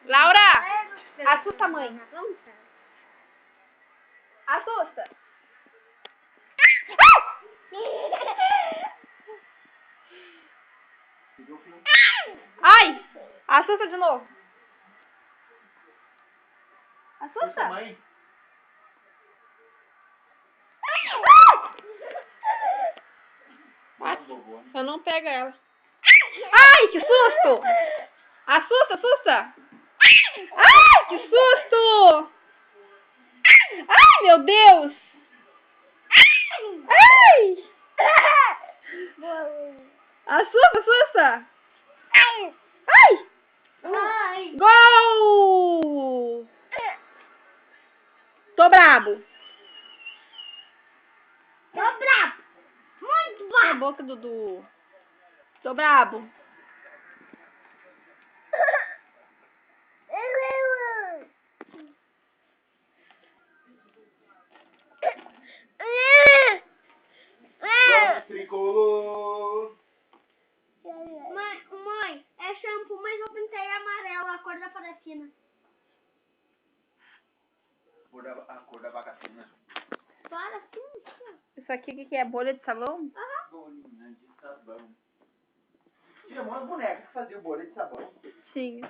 Laura, assusta a mãe. Assusta. Ai, assusta de novo. Assusta. Mãe. Eu não pego ela. Ai, que susto! Assusta, assusta! Ai, que susto! Ai, meu Deus! Ai! Assusta, assusta! Ai! Gol! Tô brabo. Muito Cala a boca, Dudu. Tô brabo. Vamos, tricolor. Mãe, é shampoo, mas eu pintei amarelo, a cor da Palestina. A cor da bagaceira. Para, sim. Isso aqui o que é? Bolha de sabão? Bolinha de sabão. Tinha umas bonecas que faziam bolha de sabão. Sim.